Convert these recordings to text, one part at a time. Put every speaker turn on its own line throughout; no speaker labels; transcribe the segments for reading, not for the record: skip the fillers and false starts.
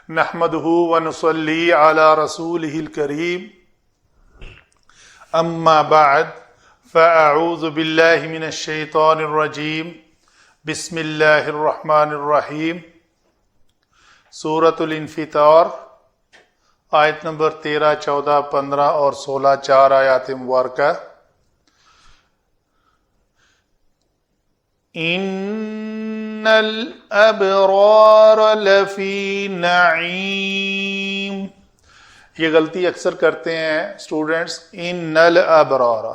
نحمده ونصلي على رسوله الكريم اما بعد فاعوذ بالله من الشيطان الرجيم بسم الله الرحمن الرحیم سورۃ الانفطار آیت نمبر 13، 14، 15 اور 16 4 آیات مبارکہ۔ ان الابرار لفی نعیم، یہ غلطی اکثر کرتے ہیں اسٹوڈنٹس، ان الابرار،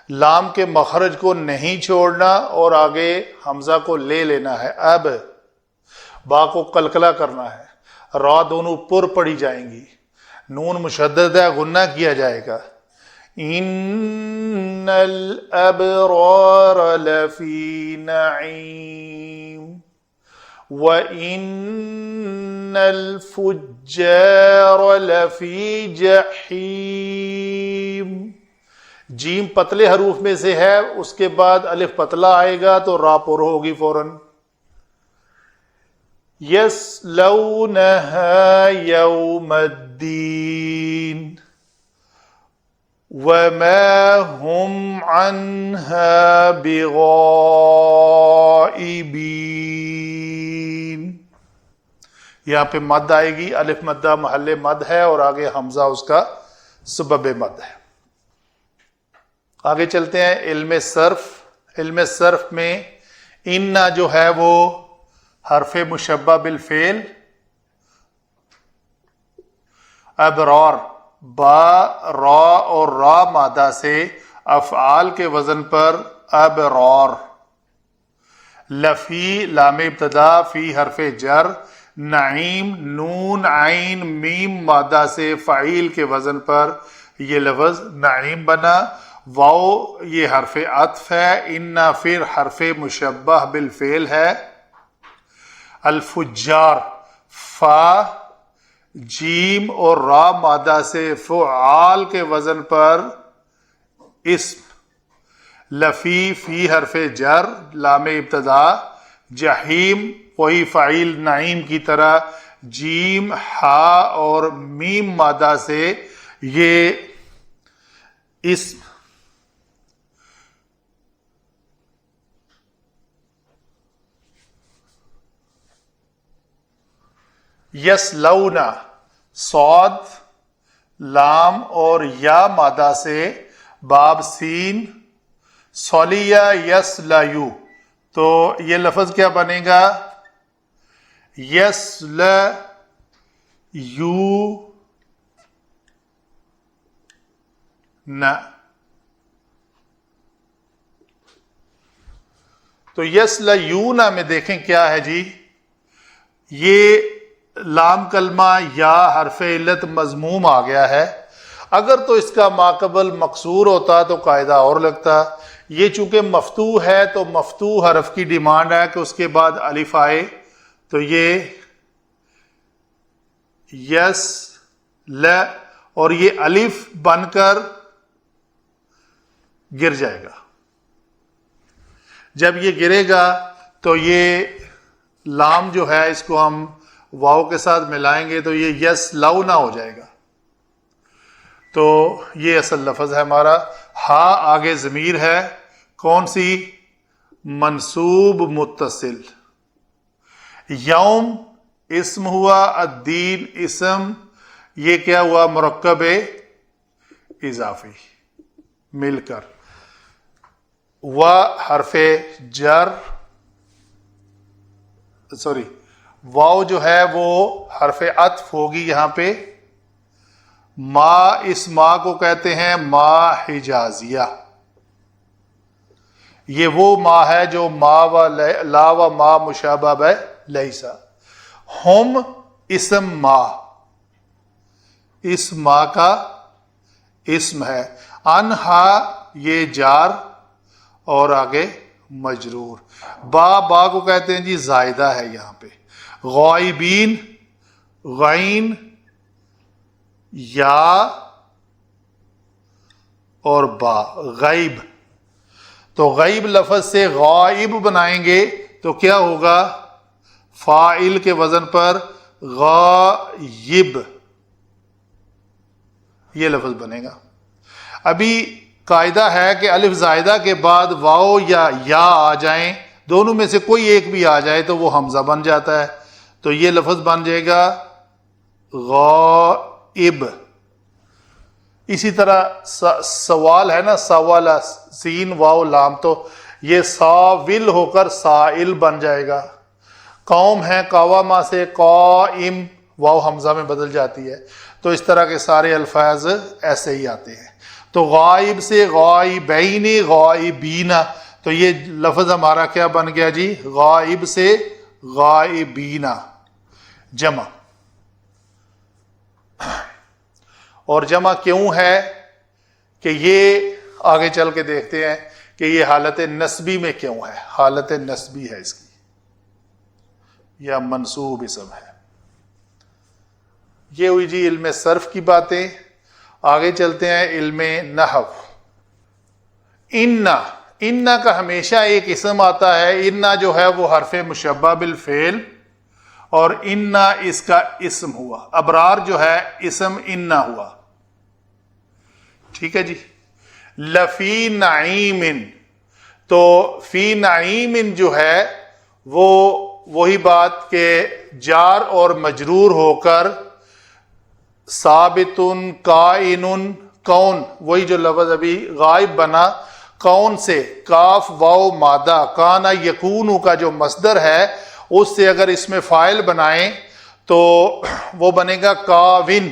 لام کے مخرج کو نہیں چھوڑنا اور آگے حمزہ کو لے لینا ہے، اب با کو قلقلہ کرنا ہے، را دونوں پر پڑی جائیں گی، نون مشدد ہے، غنہ کیا جائے گا۔ ان الابرار لفی نعیم وان الفجار لفی جحیم۔ جیم پتلے حروف میں سے ہے، اس کے بعد الف پتلا آئے گا تو را پر ہوگی فوراً۔ یصلونها یوم الدین وما هم عنها بغائبین۔ یہاں پہ مد آئے گی، الف مدہ محل مد ہے اور آگے حمزہ اس کا سبب مد ہے۔ آگے چلتے ہیں علم صرف۔ علم صرف میں ان جو ہے وہ حرف مشبہ بالفعل، ابرار با را اور را مادہ سے افعال کے وزن پر ابرار، لفی لام ابتدا، فی حرف جر، نعیم نون عین میم مادہ سے فعیل کے وزن پر یہ لفظ نعیم بنا، واو یہ حرف عطف ہے، ان پھر حرف مشبہ بالفعل ہے، الفجار فا جیم اور را مادہ سے فعال کے وزن پر اسم، لفی فی حرف جر لام ابتدا، جحیم وہی فعیل نعیم کی طرح، جیم ہا اور میم مادہ سے یہ اسم، یسلونا صاد لام اور یا مادہ سے باب سین، صلیہ یسلیو، تو یہ لفظ کیا بنے گا؟ یسلیو نا، تو یسلیونا میں دیکھیں کیا ہے جی، یہ لام کلمہ یا حرف علت مضموم آ گیا ہے، اگر تو اس کا ماقبل مکسور ہوتا تو قاعدہ اور لگتا، یہ چونکہ مفتوح ہے تو مفتوح حرف کی ڈیمانڈ ہے کہ اس کے بعد الف آئے، تو یہ یس ل اور یہ الف بن کر گر جائے گا، جب یہ گرے گا تو یہ لام جو ہے اس کو ہم واو کے ساتھ ملائیں گے تو یہ یس لونا ہو جائے گا، تو یہ اصل لفظ ہے ہمارا۔ ہا آگے ضمیر ہے، کون سی؟ منصوب متصل، یوم اسم ہوا، الدین اسم، یہ کیا ہوا؟ مرکب اضافی مل کر، و حرف جر، سوری واو جو ہے وہ حرف عطف ہوگی یہاں پہ، ما اس ما کو کہتے ہیں ما حجازیہ، یہ وہ ما ہے جو ما و لا و ما مشابہ بہ لیسا، ہم اسم ما، اس ما کا اسم ہے، انہا یہ جار اور آگے مجرور، با کو کہتے ہیں جی زائدہ ہے یہاں پہ، غائبین غین یا اور با غیب، تو غیب لفظ سے غائب بنائیں گے تو کیا ہوگا؟ فاعل کے وزن پر غائب یہ لفظ بنے گا. ابھی قاعدہ ہے کہ الف زائدہ کے بعد واو یا آ جائیں، دونوں میں سے کوئی ایک بھی آ جائے تو وہ حمزہ بن جاتا ہے. تو یہ لفظ بن جائے گا غائب. اسی طرح سوال ہے نا، سوالا سین واو لام، تو یہ ساول ہو کر سائل بن جائے گا. قوم ہے قواما سے قائم، واو حمزہ میں بدل جاتی ہے. تو اس طرح کے سارے الفاظ ایسے ہی آتے ہیں. تو غائب سے غائبین غائبین، تو یہ لفظ ہمارا کیا بن گیا جی؟ غائب سے غائبین جمع. اور جمع کیوں ہے کہ یہ آگے چل کے دیکھتے ہیں کہ یہ حالت نسبی میں کیوں ہے. حالت نسبی ہے اس کی، یا منصوب اسم ہے. یہ ہوئی جی علم صرف کی باتیں. آگے چلتے ہیں علم نحو. انا کا ہمیشہ ایک اسم آتا ہے. انا جو ہے وہ حرف مشبہ بالفعل، اور انا اس کا اسم ہوا. ابرار جو ہے اسم انا ہوا. ٹھیک ہے جی. لفی نعیم، تو فی نعیم جو ہے وہ وہی بات کہ جار اور مجرور ہو کر ثابت کائن کون، وہی جو لفظ ابھی غائب بنا کون سے، کاف واو مادہ کانا یکون کا جو مصدر ہے اس سے اگر اس میں فاعل بنائیں تو وہ بنے گا کاون.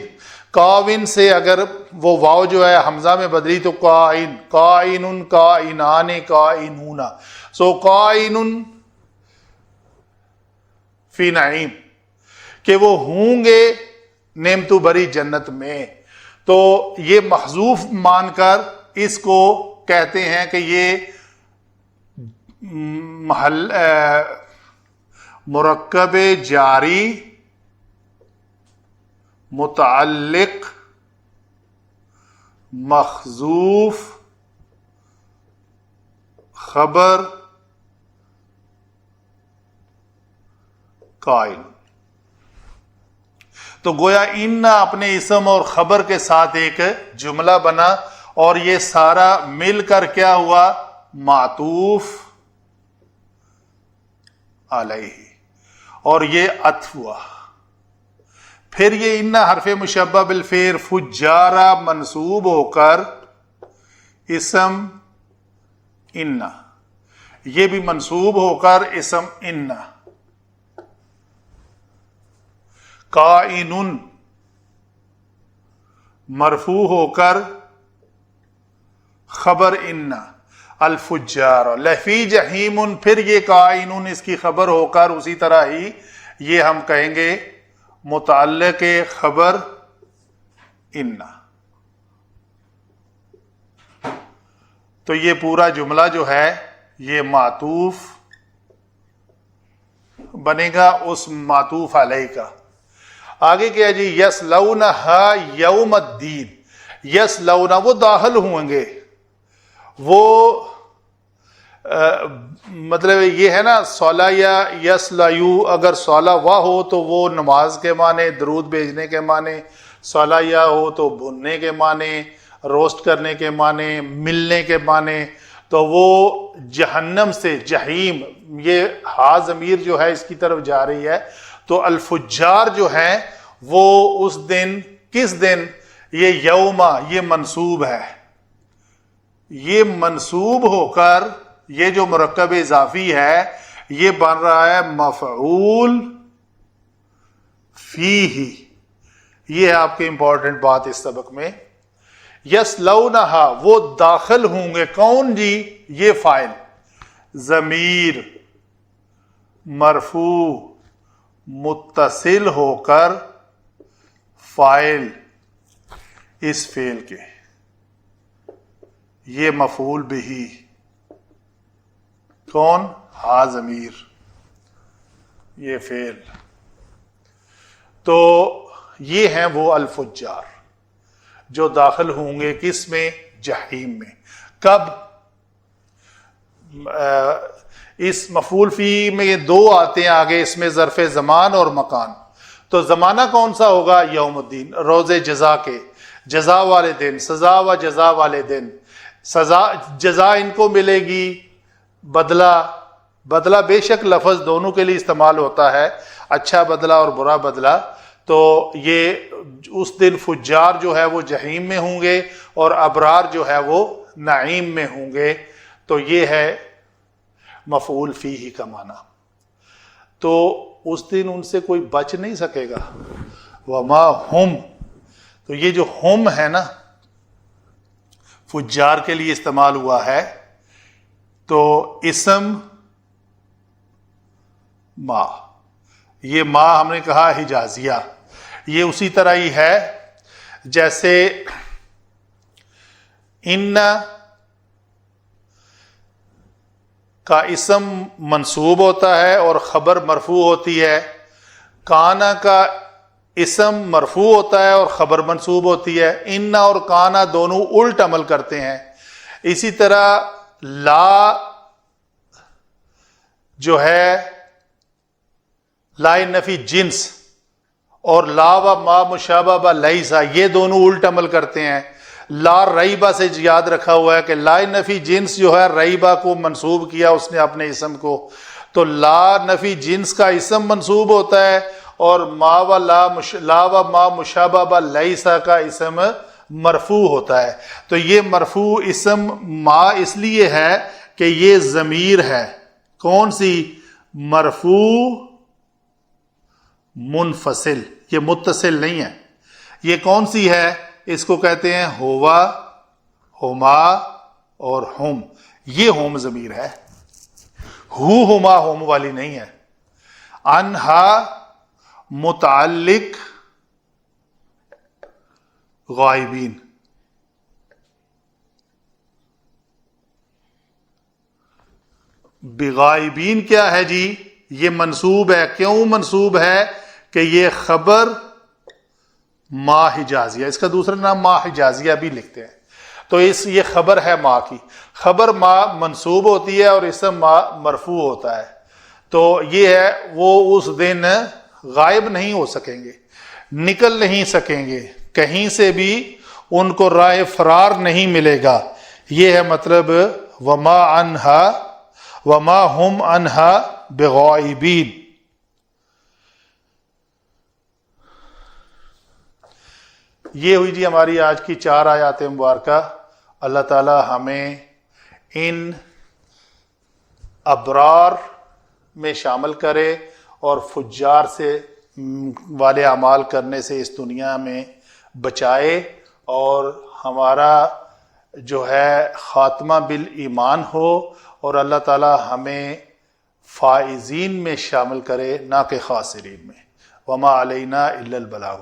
کاون سے اگر وہ واو جو ہے حمزہ میں بدلی تو کائن، کائن کائنان کائنون. سو کائن فی نعیم، کہ وہ ہوں گے نعمتوں بری جنت میں. تو یہ محذوف مان کر اس کو کہتے ہیں کہ یہ مرکب جاری متعلق محذوف خبر قائل. تو گویا ان اپنے اسم اور خبر کے ساتھ ایک جملہ بنا، اور یہ سارا مل کر کیا ہوا؟ معطوف علیہ، اور یہ عطف ہوا. پھر یہ ان حرف مشبہ بالفعل فجارہ منصوب ہو کر اسم ان، یہ بھی منصوب ہو کر اسم ان. کائن مرفوع ہو کر خبر ان. الفجار لفی جہیم، پھر یہ کائن اس کی خبر ہو کر اسی طرح ہی یہ ہم کہیں گے متعلق خبر ان. تو یہ پورا جملہ جو ہے یہ معطوف بنے گا اس معطوف علیہ کا. آگے کیا جی؟ یسلونہا یوم الدین. یسلونا وہ داخل ہوں گے، وہ مطلب یہ ہے نا صلا یا یسلیو، اگر صلا وا ہو تو وہ نماز کے معنی، درود بھیجنے کے معنی، صلا یا ہو تو بھوننے کے معنی، روسٹ کرنے کے معنی، ملنے کے معنی. تو وہ جہنم سے جہیم، یہ ہا ضمیر جو ہے اس کی طرف جا رہی ہے. تو الفجار جو ہیں وہ اس دن، کس دن؟ یہ یوما یہ منصوب ہے، یہ منصوب ہو کر یہ جو مرکب اضافی ہے یہ بن رہا ہے مفعول فیہ. یہ ہے آپ کے امپورٹنٹ بات اس سبق میں. یسلونہا وہ داخل ہوں گے، کون جی؟ یہ فاعل ضمیر مرفوع متصل ہو کر فاعل اس فعل کے، یہ مفعول بہی کون؟ ہا ضمیر یہ فعل. تو یہ ہیں وہ الفجار جو داخل ہوں گے کس میں؟ جہیم میں. کب؟ اس مفعول فی میں یہ دو آتے ہیں آگے، اس میں ظرف زمان اور مکان. تو زمانہ کون سا ہوگا؟ یوم الدین، روز جزا کے، جزا والے دن، سزا و جزا والے دن. سزا جزا ان کو ملے گی، بدلہ بے شک لفظ دونوں کے لیے استعمال ہوتا ہے، اچھا بدلہ اور برا بدلہ. تو یہ اس دن فجار جو ہے وہ جہنم میں ہوں گے اور ابرار جو ہے وہ نعیم میں ہوں گے. تو یہ ہے مفعول فیہ کا معنی. تو اس دن ان سے کوئی بچ نہیں سکے گا. وما ہم، تو یہ جو ہم ہے نا فجار کے لیے استعمال ہوا ہے، تو اسم ما، یہ ما ہم نے کہا حجازیہ، یہ اسی طرح ہی ہے جیسے ان کا اسم منصوب ہوتا ہے اور خبر مرفوع ہوتی ہے، کانا کا اسم مرفوع ہوتا ہے اور خبر منصوب ہوتی ہے. ان اور کانا دونوں الٹ عمل کرتے ہیں. اسی طرح لا جو ہے لا نفی جنس اور لا و ما مشابہ با لیسا، یہ دونوں الٹ عمل کرتے ہیں. لا ریبہ سے یاد رکھا ہوا ہے کہ لا نفی جنس جو ہے ریبہ کو منصوب کیا اس نے اپنے اسم کو، تو لا نفی جنس کا اسم منصوب ہوتا ہے اور ما و لا و ما مشابہ با لیسا کا اسم مرفوع ہوتا ہے. تو یہ مرفوع اسم ما اس لیے ہے کہ یہ ضمیر ہے. کون سی؟ مرفوع منفصل، یہ متصل نہیں ہے. یہ کون سی ہے؟ اس کو کہتے ہیں ہوا، ہما اور ہم. یہ ہم ضمیر ہے، ہما ہم والی نہیں ہے. انہا متعلق غائبین، بغائبین کیا ہے جی؟ یہ منصوب ہے. کیوں منصوب ہے؟ کہ یہ خبر ما حجازیہ، اس کا دوسرا نام ما حجازیہ بھی لکھتے ہیں. تو یہ خبر ہے ما کی، خبر ما منصوب ہوتی ہے اور اسم ما مرفوع ہوتا ہے. تو یہ ہے وہ اس دن غائب نہیں ہو سکیں گے، نکل نہیں سکیں گے، کہیں سے بھی ان کو راہ فرار نہیں ملے گا. یہ ہے مطلب وما عنہا وما ہم عنہا بغائبین. یہ ہوئی جی ہماری آج کی 4 آیات مبارکہ. اللہ تعالی ہمیں ان ابرار میں شامل کرے اور فجار سے والے اعمال کرنے سے اس دنیا میں بچائے، اور ہمارا جو ہے خاتمہ بالایمان ہو، اور اللہ تعالی ہمیں فائزین میں شامل کرے، نہ کہ خاسرین میں. وما علینا الا البلاغ.